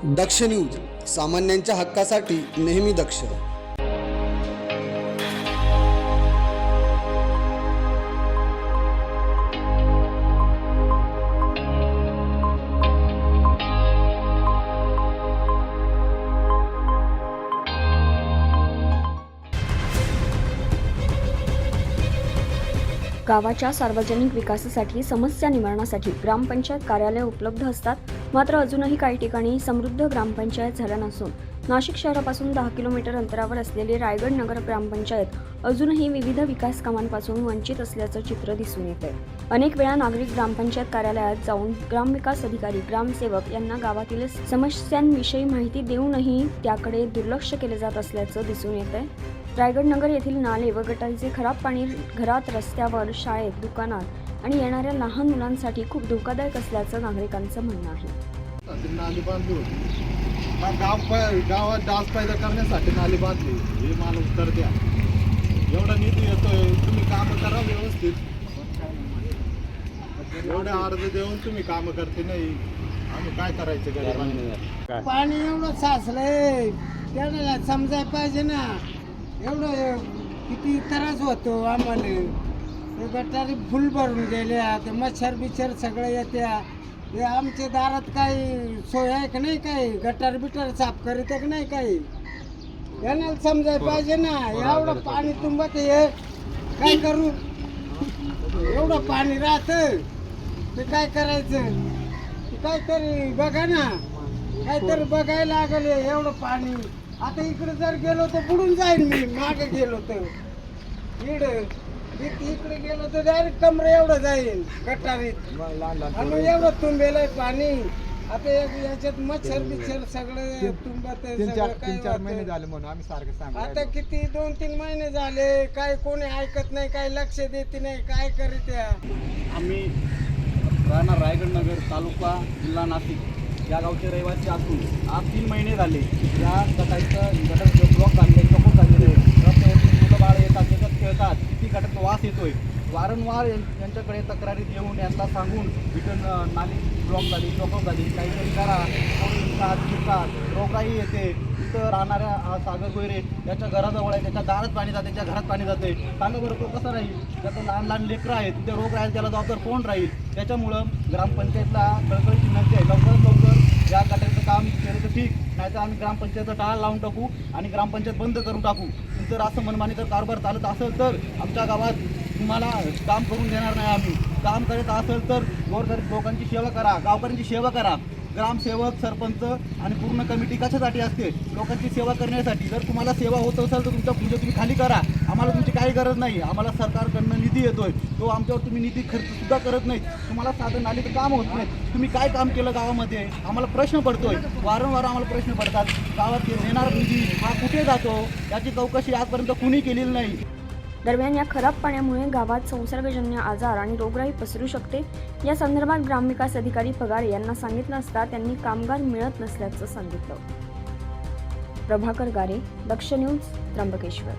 दक्ष news, सामान्यांच्या हक्कासाठी नेहमी दक्ष. गावाच्या सार्वजनिक विकासासाठी समस्या निवारणासाठी ग्रामपंचायत कार्यालय उपलब्ध असतात. मात्र अजूनही काही ठिकाणी समृद्ध ग्रामपंचायत झाल्या नसून नाशिक शहरापासून 10 किलोमीटर अंतरावर असलेली रायगड नगर ग्रामपंचायत अजूनही विविध विकास कामांपासून वंचित असल्याचं चित्र दिसून येते. अनेक वेळा नागरिक ग्रामपंचायत कार्यालयात जाऊन ग्रामविकास अधिकारी, ग्रामसेवक यांना गावातील समस्यांविषयी माहिती देऊनही त्याकडे दुर्लक्ष केले जात असल्याचं दिसून येते. रायगड नगर येथील नाले व गटारीचे खराब पाणी घरात, रस्त्यावर, शाळेत, दुकानात आणि येणाऱ्या लहान मुलांसाठी खूप धोकादायक असल्याचं नागरिकांचं म्हणणं आहे. नाली बांधली होती, गावात डास पैदा करण्यासाठी नाली बांधली, हे मला उत्तर द्या. एवढा निधी येतोय, तुम्ही काम करा व्यवस्थित. एवढे अर्ज देऊन तुम्ही काम करते नाही, आम्ही काय करायचं गरीबांनी? पाणी एवढं साचलंय, त्याला समजायला पाहिजे ना. एवढं किती त्रास होतो आम्हाला. ते गटारी फुल भरून गेल्या, ते मच्छर बिच्छर सगळं येत्या. ते आमच्या दारात काही सोय आहे का नाही, काही गटार बिटार साफ करीत का नाही, काही यांना समजायला पाहिजे ना. एवढं पाणी तुंबत हे काय करू? एवढं पाणी राहतं ते काय करायचं? काहीतरी बघा ना, काहीतरी बघायला लागले. एवढं पाणी आता इकडे जर गेलो तर बुडून जाईल. मी मागे गेलो तर इकडे गेलो तर डायरेक्ट कमरे एवढं जाईल गटारीत. आणि एवढं तुंबेलंय पाणी. आता याच्यात मच्छर बिच्छर सगळं तुंबत. 3-4 महिने झाले म्हणून आम्ही सारखं सांगतो. आता किती 2-3 महिने झाले, काय कोणी ऐकत नाही, काय लक्ष देत नाही, काय करीत. आम्ही राहणार रायगड नगर, तालुका, जिल्हा नाशिक या गावचे रहिवासी असून आज 3 महिने झाले या गटाचं ब्लॉक झाले, चकोर झालेले मुलं बाळ येतात, त्याच्यात खेळतात. किती गटाचा वास येतोय. वारंवार यांच्याकडे तक्रारी देऊन यांना सांगून रिटर्न नाली ब्लॉक झाली, चकोर झाली, काहीतरी करा. रोगराई येते. तिथं राहणाऱ्या सागर गोयरे त्याच्या घराजवळ आहे, त्याच्या दारात पाणी जाते, त्याच्या घरात पाणी जाते. सांगा बरं तो कसं राहील? त्याचं लहान लहान लेकरं आहेत, तिथे रोग राहील, त्याला जबाबदार कोण राहील? त्याच्यामुळं ग्रामपंचायतला कळकळीची विनंती आहे, लवकरात लवकर या गटारीचं काम केलं तर ठीक, नाहीतर आम्ही ग्रामपंचायतचा टाळा लावून टाकू आणि ग्रामपंचायत बंद करून टाकू. जर असं मनमानी जर कारभार चालत असेल तर आमच्या गावात तुम्हाला काम करून देणार नाही. आम्ही काम करत असेल तर गोरगरीब लोकांची सेवा करा, गावकऱ्यांची सेवा करा. ग्रामसेवक, सरपंच आणि पूर्ण कमिटी कशासाठी असते? लोकांची सेवा करण्यासाठी. जर तुम्हाला सेवा होत असेल तर तुम्ही खाली करा. आम्हाला तुमची काही गरज नाही. आम्हाला सरकारकडनं निधी येतोय, तो आमच्यावर तुम्ही निधी खर्चसुद्धा करत नाही. तुम्हाला साधन नालीचं काम होत नाही. तुम्ही काय काम केलं गावामध्ये? आम्हाला प्रश्न पडतोय, वारंवार आम्हाला प्रश्न पडतात. गावात येणारा निधी हा कुठे जातो याची चौकशी आजपर्यंत कुणी केलेली नाही. दरम्यान या खराब पाण्यामुळे गावात संसर्गजन्य आजार आणि रोगराई पसरू शकते. या संदर्भात ग्रामविकास अधिकारी पगारे यांना सांगितलं असता त्यांनी कामगार मिळत नसल्याचं सांगितलं. प्रभाकर गारे, दक्ष न्यूज, त्र्यंबकेश्वर.